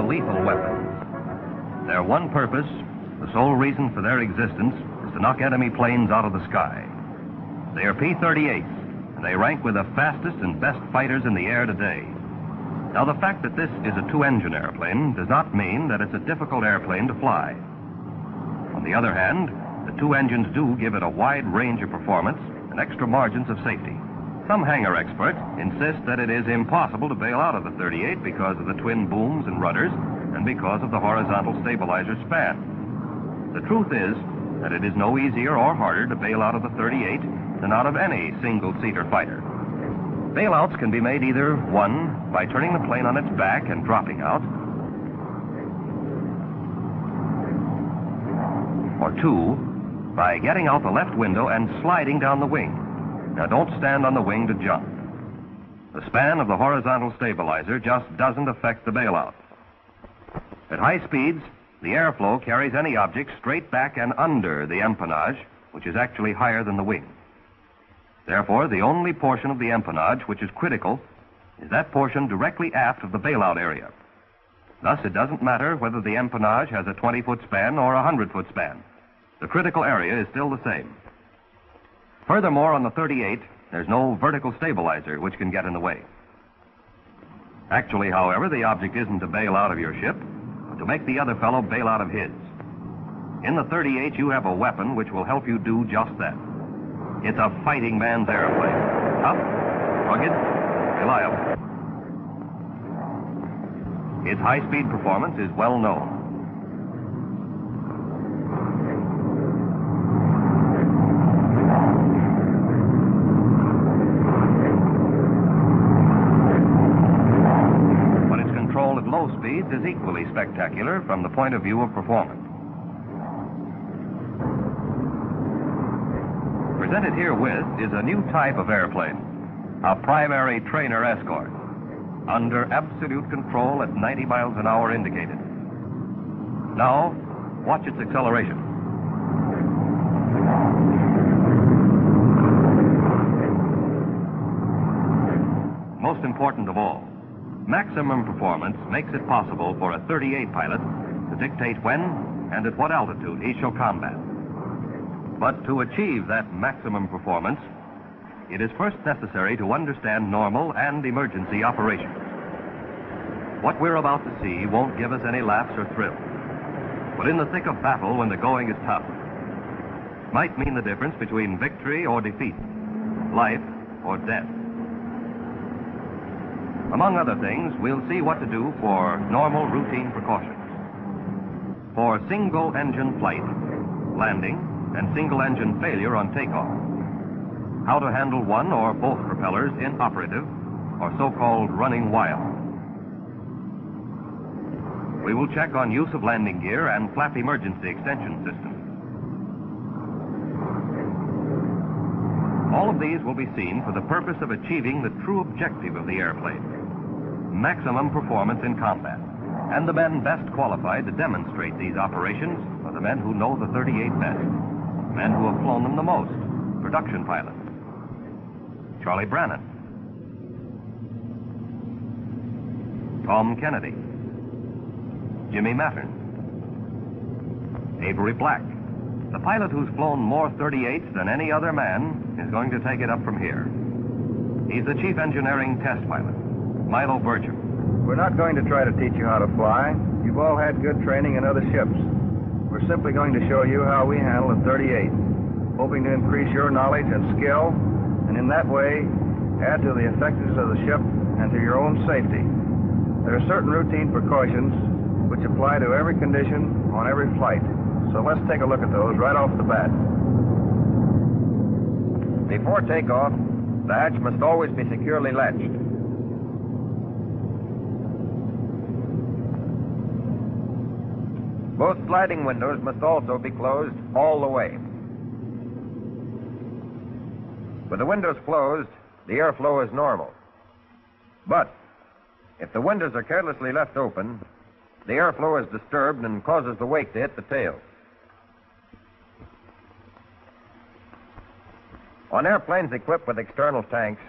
lethal weapons. Their one purpose, the sole reason for their existence, is to knock enemy planes out of the sky. They are P-38s, and they rank with the fastest and best fighters in the air today. Now, the fact that this is a two-engine airplane does not mean that it's a difficult airplane to fly. On the other hand, the two engines do give it a wide range of performance and extra margins of safety. Some hangar experts insist that it is impossible to bail out of the 38 because of the twin booms and rudders and because of the horizontal stabilizer span. The truth is that it is no easier or harder to bail out of the 38 than out of any single-seater fighter. Bailouts can be made either, one, by turning the plane on its back and dropping out, or two, by getting out the left window and sliding down the wing. Now, don't stand on the wing to jump. The span of the horizontal stabilizer just doesn't affect the bailout. At high speeds, the airflow carries any object straight back and under the empennage, which is actually higher than the wing. Therefore, the only portion of the empennage which is critical is that portion directly aft of the bailout area. Thus, it doesn't matter whether the empennage has a 20-foot span or a 100-foot span. The critical area is still the same. Furthermore, on the 38, there's no vertical stabilizer which can get in the way. Actually, however, the object isn't to bail out of your ship, but to make the other fellow bail out of his. In the 38, you have a weapon which will help you do just that. It's a fighting man's airplane. Tough, rugged, reliable. Its high-speed performance is well known. But its control at low speeds is equally spectacular from the point of view of performance. Presented herewith is a new type of airplane, a primary trainer escort, under absolute control at 90 miles an hour indicated. Now, watch its acceleration. Most important of all, maximum performance makes it possible for a 38 pilot to dictate when and at what altitude he shall combat. But to achieve that maximum performance, it is first necessary to understand normal and emergency operations. What we're about to see won't give us any laughs or thrills, but in the thick of battle when the going is tough, might mean the difference between victory or defeat, life or death. Among other things, we'll see what to do for normal routine precautions, for single-engine flight, landing, and single-engine failure on takeoff, how to handle one or both propellers inoperative or so-called running wild. We will check on use of landing gear and flap emergency extension systems. All of these will be seen for the purpose of achieving the true objective of the airplane, maximum performance in combat. And the men best qualified to demonstrate these operations are the men who know the 38 best. Men who have flown them the most, production pilots. Charlie Brannan, Tom Kennedy, Jimmy Mattern, Avery Black. The pilot who's flown more 38s than any other man is going to take it up from here. He's the chief engineering test pilot, Milo Burcham. We're not going to try to teach you how to fly. You've all had good training in other ships. We're simply going to show you how we handle a 38, hoping to increase your knowledge and skill, and in that way, add to the effectiveness of the ship and to your own safety. There are certain routine precautions which apply to every condition on every flight. So let's take a look at those right off the bat. Before takeoff, the hatch must always be securely latched. Both sliding windows must also be closed all the way. With the windows closed, the airflow is normal. But if the windows are carelessly left open, the airflow is disturbed and causes the wake to hit the tail. On airplanes equipped with external tanks,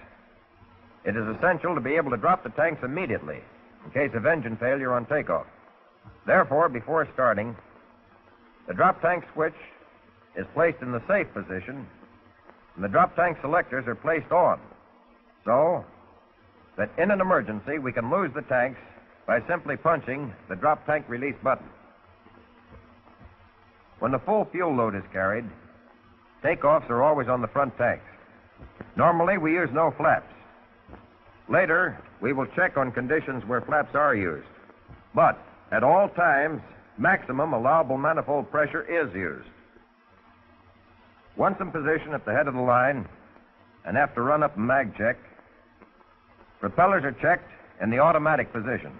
it is essential to be able to drop the tanks immediately in case of engine failure on takeoff. Therefore, before starting, the drop tank switch is placed in the safe position, and the drop tank selectors are placed on, so that in an emergency we can lose the tanks by simply punching the drop tank release button. When the full fuel load is carried, takeoffs are always on the front tanks. Normally, we use no flaps. Later, we will check on conditions where flaps are used. But at all times, maximum allowable manifold pressure is used. Once in position at the head of the line, and after run-up and mag check, propellers are checked in the automatic position.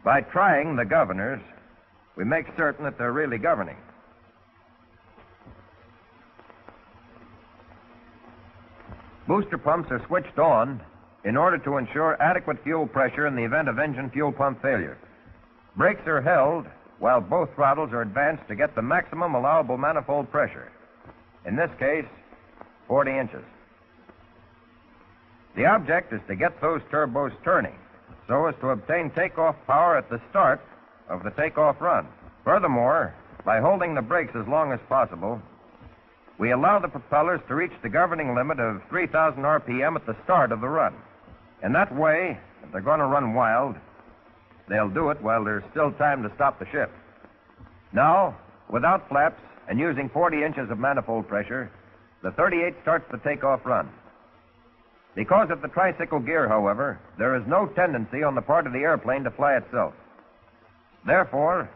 By trying the governors, we make certain that they're really governing. Booster pumps are switched on in order to ensure adequate fuel pressure in the event of engine fuel pump failure. Brakes are held while both throttles are advanced to get the maximum allowable manifold pressure. In this case, 40 inches. The object is to get those turbos turning so as to obtain takeoff power at the start of the takeoff run. Furthermore, by holding the brakes as long as possible, we allow the propellers to reach the governing limit of 3,000 RPM at the start of the run. In that way, if they're going to run wild, they'll do it while there's still time to stop the ship. Now, without flaps and using 40 inches of manifold pressure, the 38 starts the takeoff run. Because of the tricycle gear, however, there is no tendency on the part of the airplane to fly itself. Therefore,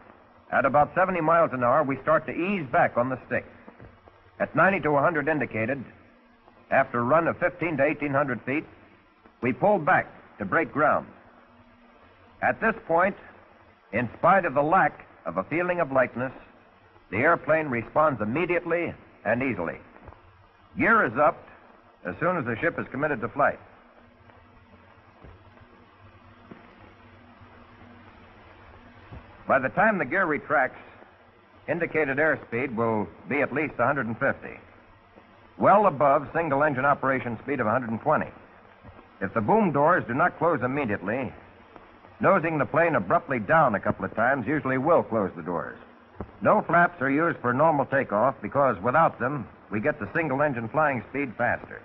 at about 70 miles an hour, we start to ease back on the stick. At 90 to 100 indicated, after a run of 15 to 1,800 feet, we pull back to break ground. At this point, in spite of the lack of a feeling of lightness, the airplane responds immediately and easily. Gear is upped as soon as the ship is committed to flight. By the time the gear retracts, indicated airspeed will be at least 150, well above single-engine operation speed of 120. If the boom doors do not close immediately, nosing the plane abruptly down a couple of times usually will close the doors. No flaps are used for normal takeoff because without them, we get the single-engine flying speed faster.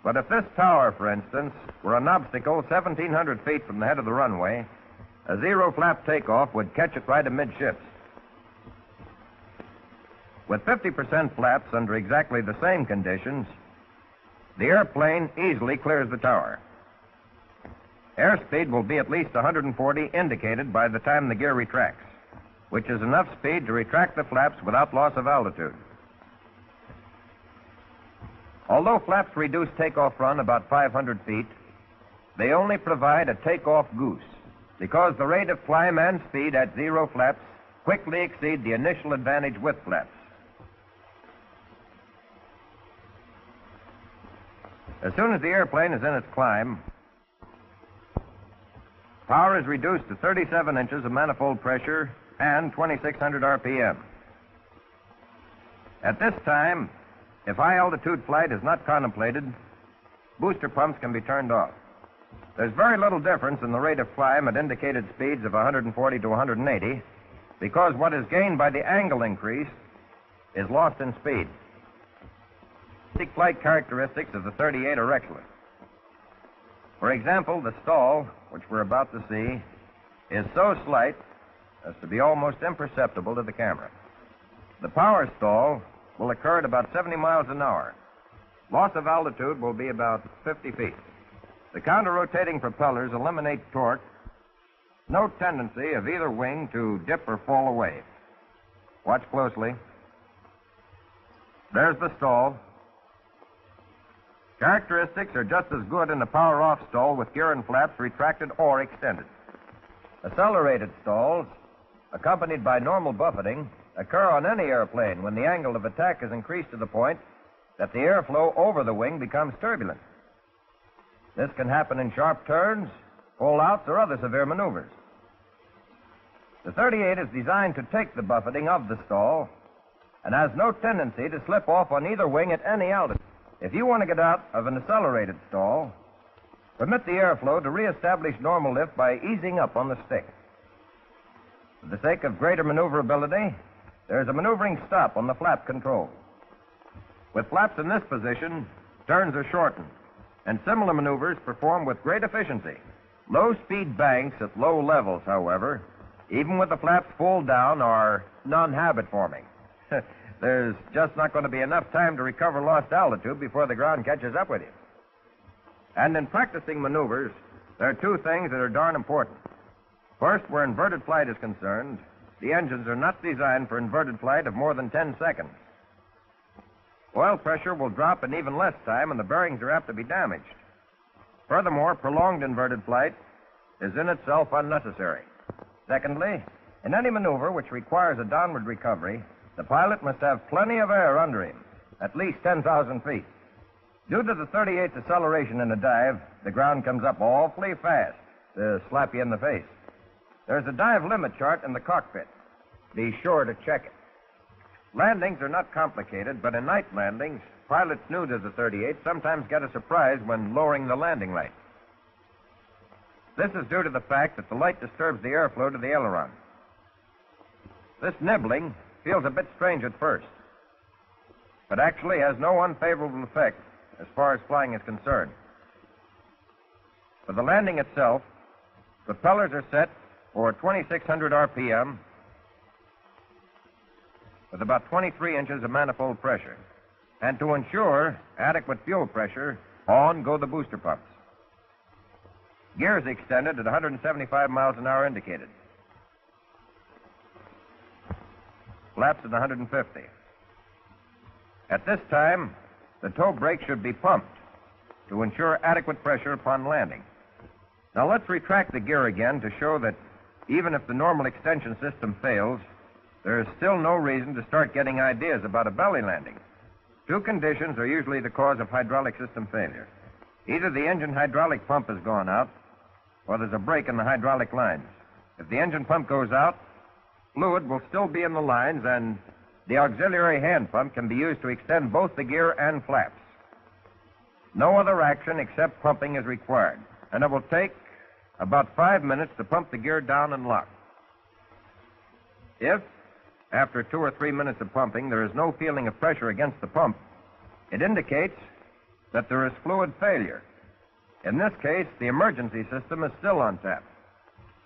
But if this tower, for instance, were an obstacle 1,700 feet from the head of the runway, a zero-flap takeoff would catch it right amidships. With 50% flaps under exactly the same conditions, the airplane easily clears the tower. Airspeed will be at least 140 indicated by the time the gear retracts, which is enough speed to retract the flaps without loss of altitude. Although flaps reduce takeoff run about 500 feet, they only provide a takeoff goose because the rate of climb and speed at zero flaps quickly exceed the initial advantage with flaps. As soon as the airplane is in its climb, power is reduced to 37 inches of manifold pressure and 2,600 RPM. At this time, if high-altitude flight is not contemplated, booster pumps can be turned off. There's very little difference in the rate of climb at indicated speeds of 140 to 180 because what is gained by the angle increase is lost in speed. Basic flight characteristics of the 38 are excellent. For example, the stall, which we're about to see, is so slight as to be almost imperceptible to the camera. The power stall will occur at about 70 miles an hour. Loss of altitude will be about 50 feet. The counter-rotating propellers eliminate torque. No tendency of either wing to dip or fall away. Watch closely. There's the stall. Characteristics are just as good in the power-off stall with gear and flaps retracted or extended. Accelerated stalls, accompanied by normal buffeting, occur on any airplane when the angle of attack is increased to the point that the airflow over the wing becomes turbulent. This can happen in sharp turns, pull-outs, or other severe maneuvers. The 38 is designed to take the buffeting of the stall and has no tendency to slip off on either wing at any altitude. If you want to get out of an accelerated stall, permit the airflow to reestablish normal lift by easing up on the stick. For the sake of greater maneuverability, there's a maneuvering stop on the flap control. With flaps in this position, turns are shortened, and similar maneuvers perform with great efficiency. Low-speed banks at low levels, however, even with the flaps full down, are non-habit forming. There's just not going to be enough time to recover lost altitude before the ground catches up with you. And in practicing maneuvers, there are two things that are darn important. First, where inverted flight is concerned, the engines are not designed for inverted flight of more than 10 seconds. Oil pressure will drop in even less time, and the bearings are apt to be damaged. Furthermore, prolonged inverted flight is in itself unnecessary. Secondly, in any maneuver which requires a downward recovery, the pilot must have plenty of air under him, at least 10,000 feet. Due to the 38th acceleration in a dive, the ground comes up awfully fast to slap you in the face. There's a dive limit chart in the cockpit. Be sure to check it. Landings are not complicated, but in night landings, pilots new to the 38 sometimes get a surprise when lowering the landing light. This is due to the fact that the light disturbs the airflow to the aileron. This nibbling feels a bit strange at first, but actually has no unfavorable effect as far as flying is concerned. For the landing itself, propellers are set for 2,600 RPM with about 23 inches of manifold pressure. And to ensure adequate fuel pressure, on go the booster pumps. Gears extended at 175 miles an hour indicated. Flaps at 150. At this time, the toe brake should be pumped to ensure adequate pressure upon landing. Now let's retract the gear again to show that even if the normal extension system fails, there is still no reason to start getting ideas about a belly landing. Two conditions are usually the cause of hydraulic system failure. Either the engine hydraulic pump has gone out, or there's a break in the hydraulic lines. If the engine pump goes out, fluid will still be in the lines, and the auxiliary hand pump can be used to extend both the gear and flaps. No other action except pumping is required, and it will take about 5 minutes to pump the gear down and lock. If, after 2 or 3 minutes of pumping, there is no feeling of pressure against the pump, it indicates that there is fluid failure. In this case, the emergency system is still on tap.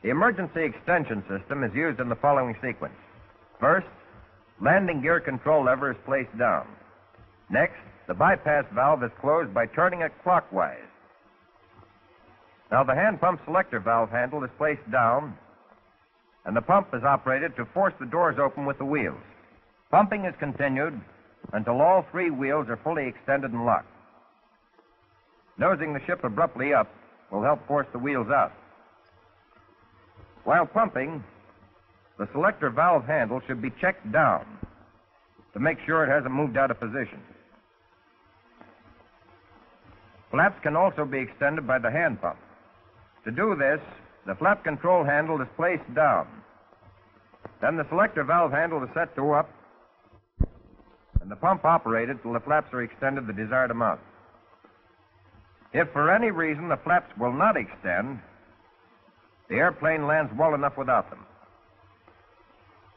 The emergency extension system is used in the following sequence. First, landing gear control lever is placed down. Next, the bypass valve is closed by turning it clockwise. Now, the hand pump selector valve handle is placed down, and the pump is operated to force the doors open with the wheels. Pumping is continued until all 3 wheels are fully extended and locked. Nosing the ship abruptly up will help force the wheels out. While pumping, the selector valve handle should be checked down to make sure it hasn't moved out of position. Flaps can also be extended by the hand pump. To do this, the flap control handle is placed down. Then the selector valve handle is set to up, and the pump operated till the flaps are extended the desired amount. If for any reason the flaps will not extend, the airplane lands well enough without them.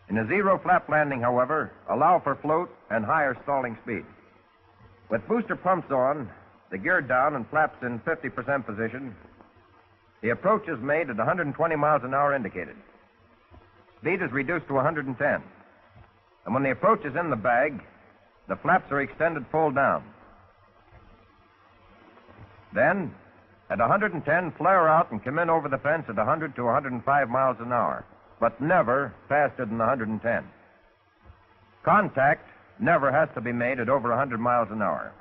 In a zero flap landing, however, allow for float and higher stalling speed. With booster pumps on, the gear down and flaps in 50% position, the approach is made at 120 miles an hour indicated. Speed is reduced to 110. And when the approach is in the bag, the flaps are extended full down. Then, at 110, flare out and come in over the fence at 100 to 105 miles an hour, but never faster than 110. Contact never has to be made at over 100 miles an hour.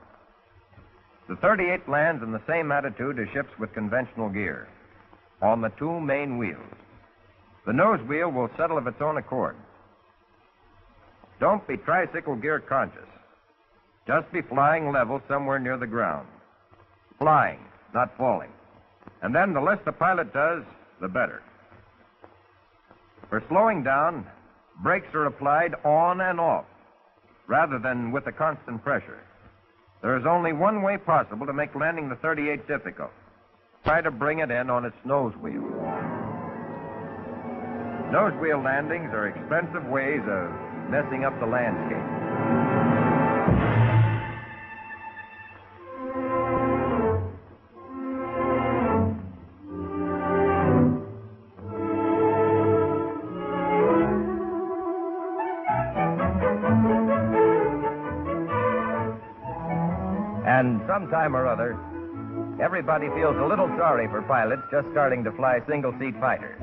The 38 lands in the same attitude as ships with conventional gear, on the 2 main wheels. The nose wheel will settle of its own accord. Don't be tricycle gear conscious. Just be flying level somewhere near the ground. Flying, not falling. And then the less the pilot does, the better. For slowing down, brakes are applied on and off, rather than with a constant pressure. There is only one way possible to make landing the 38 difficult. Try to bring it in on its nose wheel. Nose wheel landings are expensive ways of messing up the landscape. And sometime or other, everybody feels a little sorry for pilots just starting to fly single-seat fighters.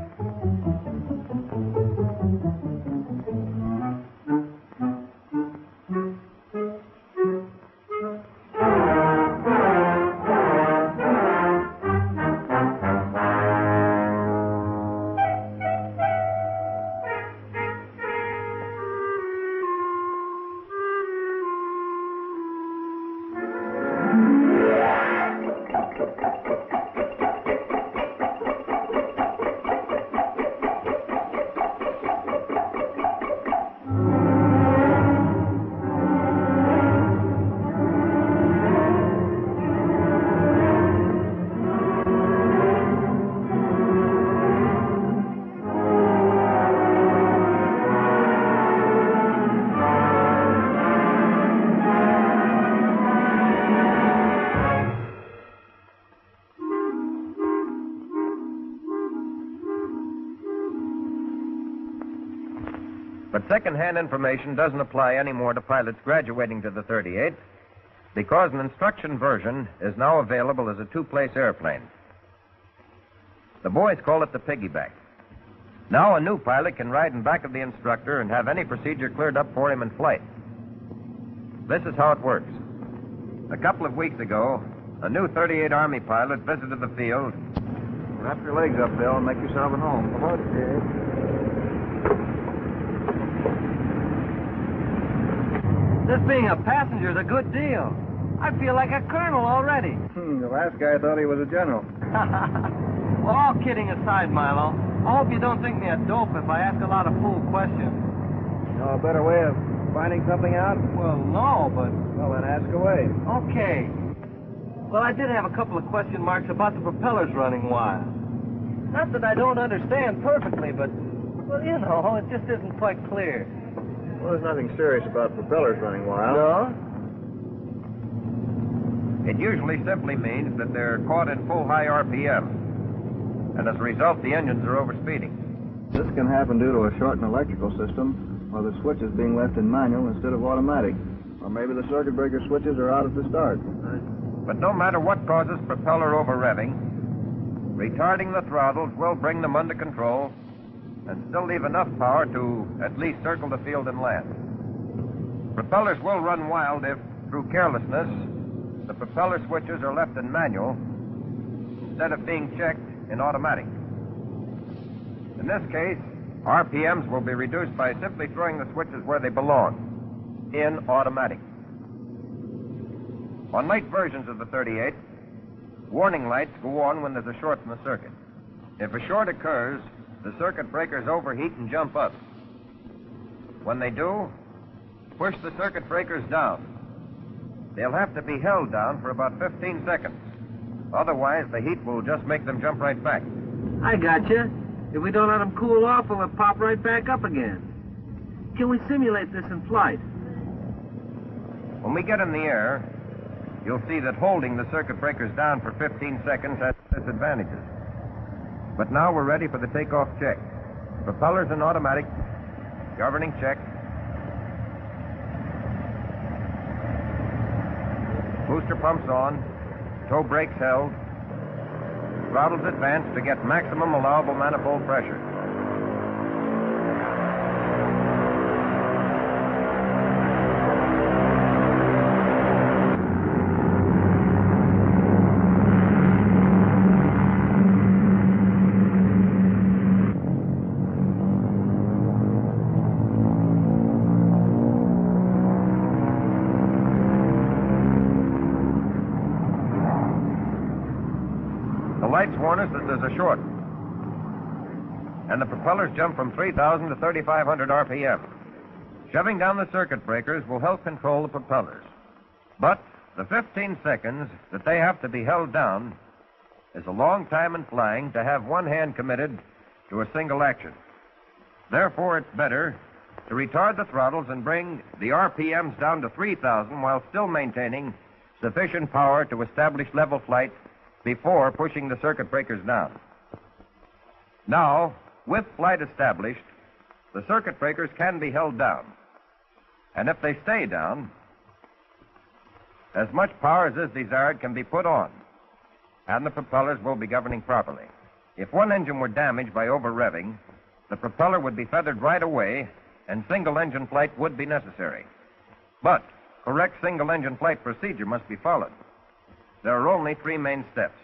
But second-hand information doesn't apply anymore to pilots graduating to the 38 because an instruction version is now available as a two-place airplane. The boys call it the piggyback. Now a new pilot can ride in back of the instructor and have any procedure cleared up for him in flight. This is how it works. A couple of weeks ago, a new 38 Army pilot visited the field. Wrap your legs up, Bill, and make yourself at home. Come on, kid. This being a passenger is a good deal. I feel like a colonel already. The last guy thought he was a general. Well, all kidding aside, Milo, I hope you don't think me a dope if I ask a lot of fool questions. Know a better way of finding something out? Well, no, but... Well, then ask away. Okay. Well, I did have a couple of question marks about the propellers running wild. Not that I don't understand perfectly, but, well, you know, it just isn't quite clear. Well, there's nothing serious about propellers running wild. No? It usually simply means that they're caught in full high RPM. And as a result, the engines are overspeeding. This can happen due to a shortened electrical system, or the switches being left in manual instead of automatic. Or maybe the circuit breaker switches are out at the start. But no matter what causes propeller over-revving, retarding the throttles will bring them under control and still leave enough power to at least circle the field and land. Propellers will run wild if, through carelessness, the propeller switches are left in manual instead of being checked in automatic. In this case, RPMs will be reduced by simply throwing the switches where they belong, in automatic. On late versions of the 38, warning lights go on when there's a short in the circuit. If a short occurs, the circuit breakers overheat and jump up. When they do, push the circuit breakers down. They'll have to be held down for about 15 seconds. Otherwise, the heat will just make them jump right back. I gotcha. If we don't let them cool off, we'll pop right back up again. Can we simulate this in flight? When we get in the air, you'll see that holding the circuit breakers down for 15 seconds has disadvantages. But now we're ready for the takeoff check. Propellers in automatic, governing check. Booster pumps on, tow brakes held, throttles advanced to get maximum allowable manifold pressure. The lights warn us that there's a short. And the propellers jump from 3,000 to 3,500 RPM. Shoving down the circuit breakers will help control the propellers. But the 15 seconds that they have to be held down is a long time in flying to have one hand committed to a single action. Therefore, it's better to retard the throttles and bring the RPMs down to 3,000 while still maintaining sufficient power to establish level flight before pushing the circuit breakers down. Now, with flight established, the circuit breakers can be held down. And if they stay down, as much power as is desired can be put on, and the propellers will be governing properly. If one engine were damaged by over-revving, the propeller would be feathered right away, and single-engine flight would be necessary. But correct single-engine flight procedure must be followed. There are only three main steps.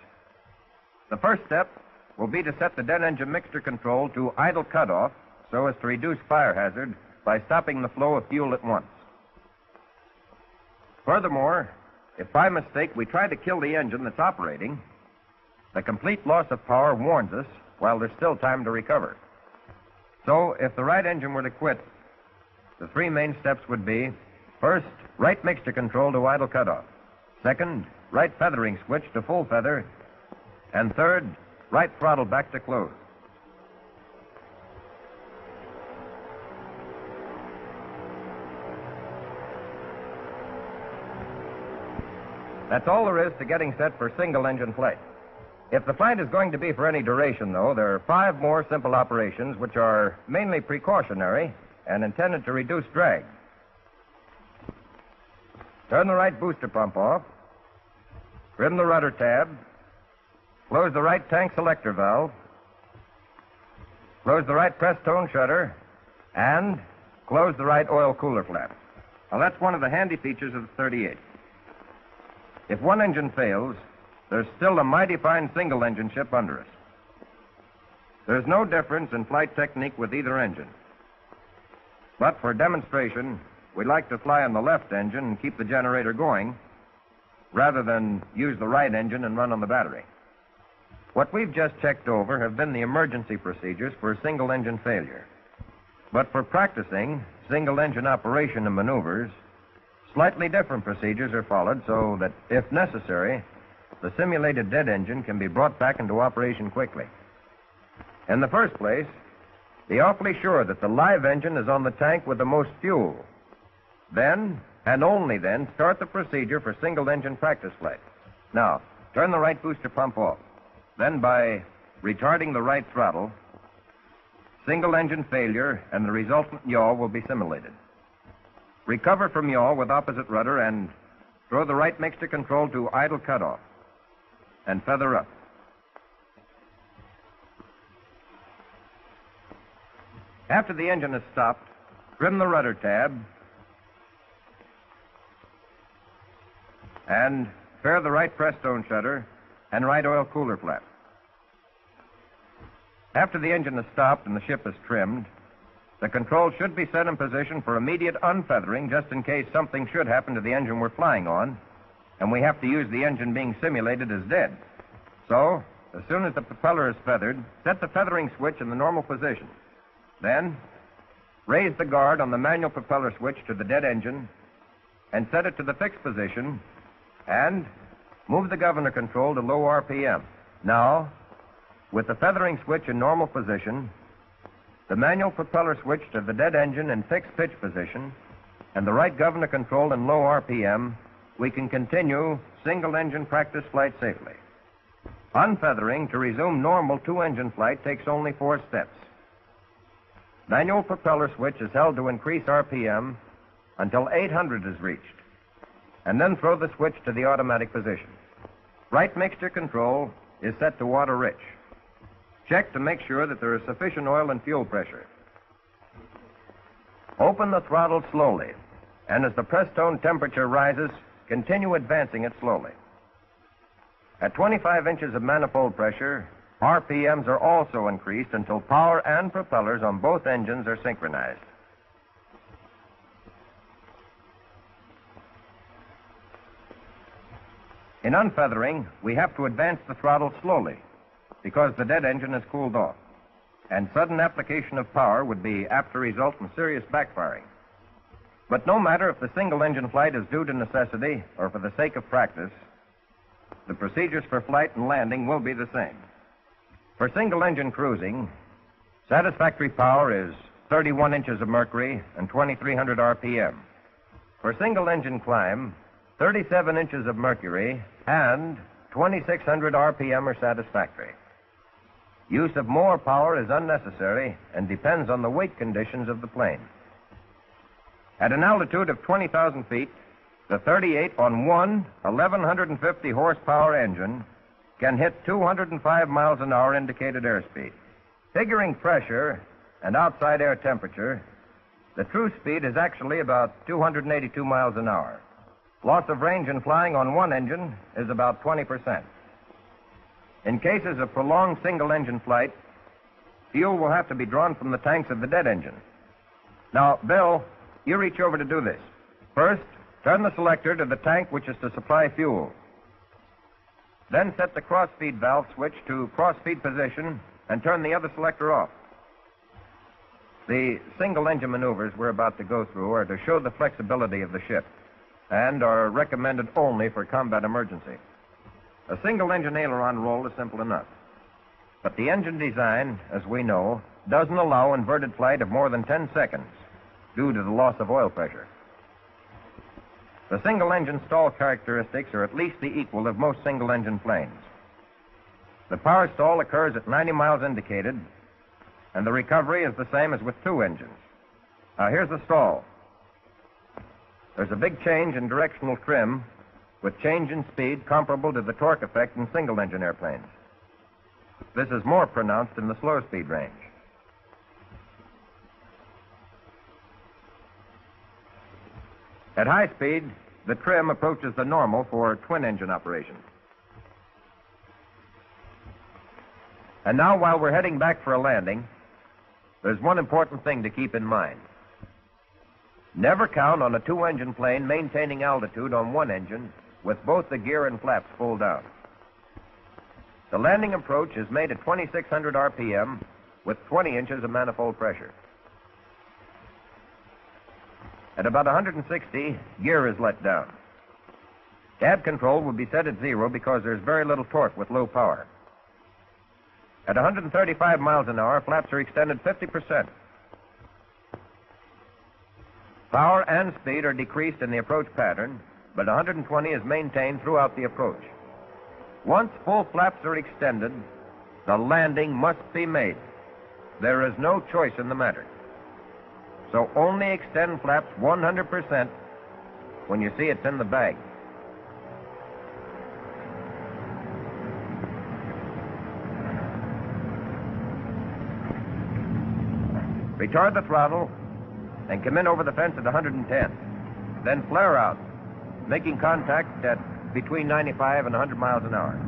The first step will be to set the dead engine mixture control to idle cutoff so as to reduce fire hazard by stopping the flow of fuel at once. Furthermore, if by mistake we try to kill the engine that's operating, the complete loss of power warns us while there's still time to recover. So, if the right engine were to quit, the three main steps would be, first, right mixture control to idle cutoff. Second, right feathering switch to full feather. And third, right throttle back to close. That's all there is to getting set for single-engine flight. If the flight is going to be for any duration, though, there are 5 more simple operations which are mainly precautionary and intended to reduce drag. Turn the right booster pump off, trim the rudder tab, close the right tank selector valve, close the right press tone shutter, and close the right oil cooler flap. Now, that's one of the handy features of the 38. If one engine fails, there's still a mighty fine single-engine ship under us. There's no difference in flight technique with either engine. But for demonstration, we like to fly on the left engine and keep the generator going, rather than use the right engine and run on the battery. What we've just checked over have been the emergency procedures for single-engine failure. But for practicing single-engine operation and maneuvers, slightly different procedures are followed so that, if necessary, the simulated dead engine can be brought back into operation quickly. In the first place, be awfully sure that the live engine is on the tank with the most fuel. Then, and only then, start the procedure for single-engine practice flight. Now, turn the right booster pump off. Then, by retarding the right throttle, single-engine failure and the resultant yaw will be simulated. Recover from yaw with opposite rudder and throw the right mixture control to idle cutoff and feather up. After the engine is stopped, trim the rudder tab and fare the right press stone shutter and right oil cooler flap. After the engine is stopped and the ship is trimmed, the control should be set in position for immediate unfeathering just in case something should happen to the engine we're flying on and we have to use the engine being simulated as dead. So, as soon as the propeller is feathered, set the feathering switch in the normal position. Then, raise the guard on the manual propeller switch to the dead engine and set it to the fixed position and move the governor control to low RPM. Now, with the feathering switch in normal position, the manual propeller switch to the dead engine in fixed pitch position, and the right governor control in low RPM, we can continue single-engine practice flight safely. Unfeathering to resume normal two-engine flight takes only 4 steps. Manual propeller switch is held to increase RPM until 800 is reached, and then throw the switch to the automatic position. Right mixture control is set to water rich. Check to make sure that there is sufficient oil and fuel pressure. Open the throttle slowly, and as the press tone temperature rises, continue advancing it slowly. At 25 inches of manifold pressure, RPMs are also increased until power and propellers on both engines are synchronized. In unfeathering, we have to advance the throttle slowly because the dead engine is cooled off, and sudden application of power would be apt to result in serious backfiring. But no matter if the single-engine flight is due to necessity or for the sake of practice, the procedures for flight and landing will be the same. For single-engine cruising, satisfactory power is 31 inches of mercury and 2,300 RPM. For single-engine climb, 37 inches of mercury and 2,600 RPM are satisfactory. Use of more power is unnecessary and depends on the weight conditions of the plane. At an altitude of 20,000 feet, the 38 on one 1,150 horsepower engine can hit 205 miles an hour indicated airspeed. Figuring pressure and outside air temperature, the true speed is actually about 282 miles an hour. Loss of range in flying on one engine is about 20%. In cases of prolonged single-engine flight, fuel will have to be drawn from the tanks of the dead engine. Now, Bill, you reach over to do this. First, turn the selector to the tank which is to supply fuel. Then set the cross-feed valve switch to cross-feed position and turn the other selector off. The single-engine maneuvers we're about to go through are to show the flexibility of the ship and are recommended only for combat emergency. A single-engine aileron roll is simple enough. But the engine design, as we know, doesn't allow inverted flight of more than 10 seconds due to the loss of oil pressure. The single-engine stall characteristics are at least the equal of most single-engine planes. The power stall occurs at 90 miles indicated, and the recovery is the same as with two engines. Now, here's the stall. There's a big change in directional trim with change in speed comparable to the torque effect in single-engine airplanes. This is more pronounced in the slow-speed range. At high speed, the trim approaches the normal for twin-engine operation. And now, while we're heading back for a landing, there's one important thing to keep in mind. Never count on a two-engine plane maintaining altitude on one engine with both the gear and flaps pulled down. The landing approach is made at 2,600 RPM with 20 inches of manifold pressure. At about 160, gear is let down. Cab control will be set at 0 because there's very little torque with low power. At 135 miles an hour, flaps are extended 50%. Power and speed are decreased in the approach pattern, but 120 is maintained throughout the approach. Once full flaps are extended, the landing must be made. There is no choice in the matter. So only extend flaps 100% when you see it's in the bag. Retard the throttle and come in over the fence at 110. Then flare out, making contact at between 95 and 100 miles an hour.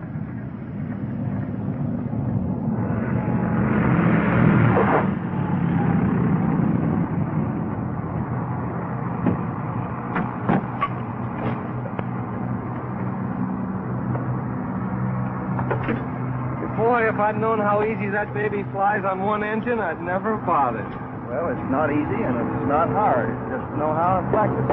Boy, if I'd known how easy that baby flies on one engine, I'd never have bothered. Well, it's not easy and it's not hard. It's just to know how to practice.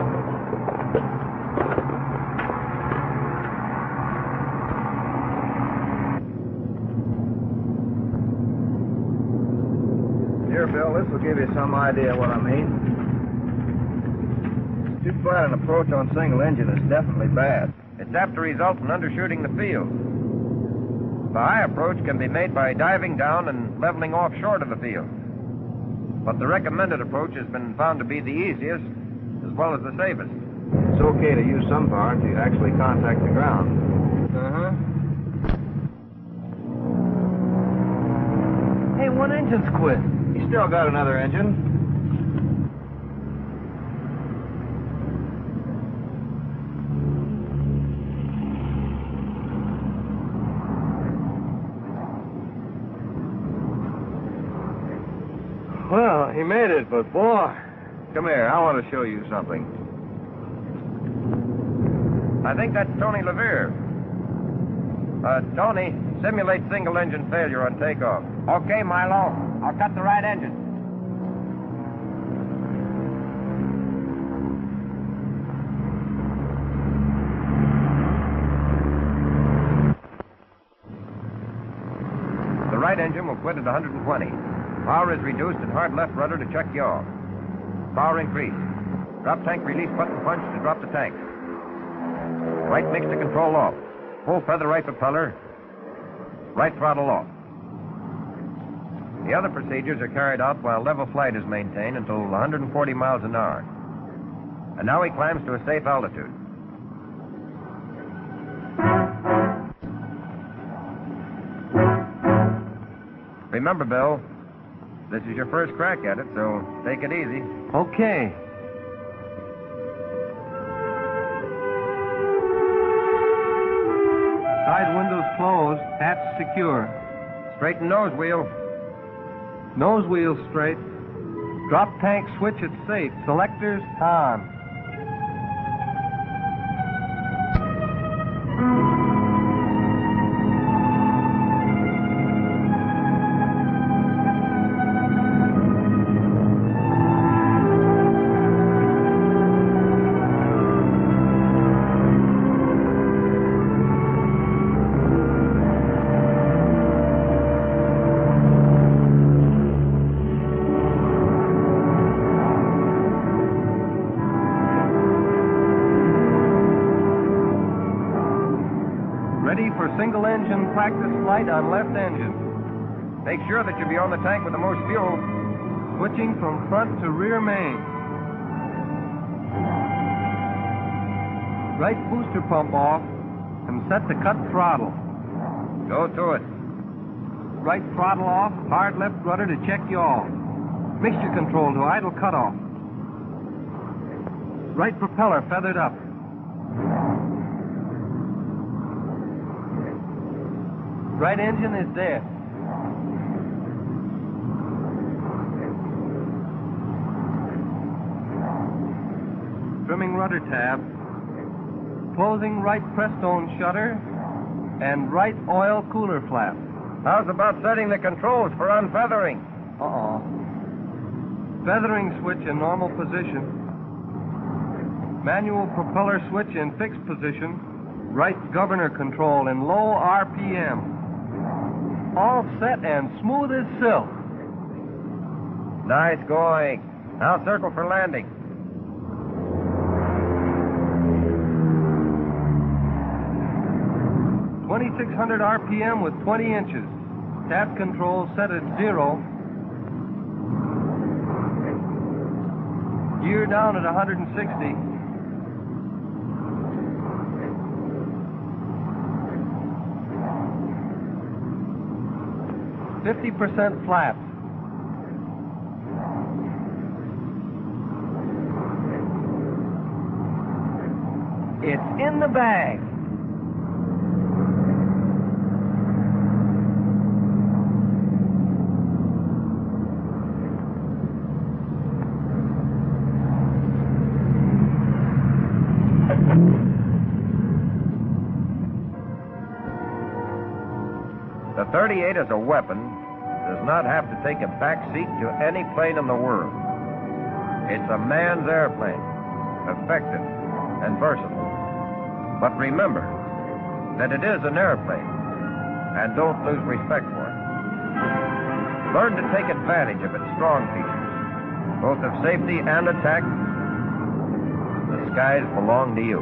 Here, Bill, this will give you some idea what I mean. Too flat an approach on single engine is definitely bad. It's apt to result in undershooting the field. The high approach can be made by diving down and leveling off short of the field. But the recommended approach has been found to be the easiest as well as the safest. It's okay to use some power until you actually contact the ground. Hey, one engine's quit. You still got another engine. Well, he made it, but boy. Come here, I want to show you something. I think that's Tony Levere. Tony, simulate single-engine failure on takeoff. Okay, Milo. I'll cut the right engine. The right engine will quit at 120. Power is reduced and hard left rudder to check yaw. Power increased. Drop tank release button punch to drop the tank. Right mix to control off. Full feather right propeller. Right throttle off. The other procedures are carried out while level flight is maintained until 140 miles an hour. And now he climbs to a safe altitude. Remember, Bill, this is your first crack at it, so take it easy. Okay. Side windows closed, hatch secure. Straighten nose wheel. Nose wheel straight. Drop tank switch at safe. Selectors on. Ready for single engine practice flight on left engine. Make sure that you be on the tank with the most fuel. Switching from front to rear main. Right booster pump off and set to cut throttle. Go to it. Right throttle off, hard left rudder to check yaw. Mixture control to idle cutoff. Right propeller feathered up. Right engine is dead. Trimming rudder tab. Closing right press-stone shutter and right oil cooler flap. How's about setting the controls for unfeathering? Feathering switch in normal position. Manual propeller switch in fixed position. Right governor control in low RPM. All set and smooth as silk. Nice going. Now circle for landing. .2600 RPM with 20 inches. Tap control set at 0. Gear down at 160. 50% flaps. It's in the bag. The 38 as a weapon does not have to take a back seat to any plane in the world. It's a man's airplane, effective and versatile. But remember that it is an airplane, and don't lose respect for it. Learn to take advantage of its strong features, both of safety and attack. The skies belong to you.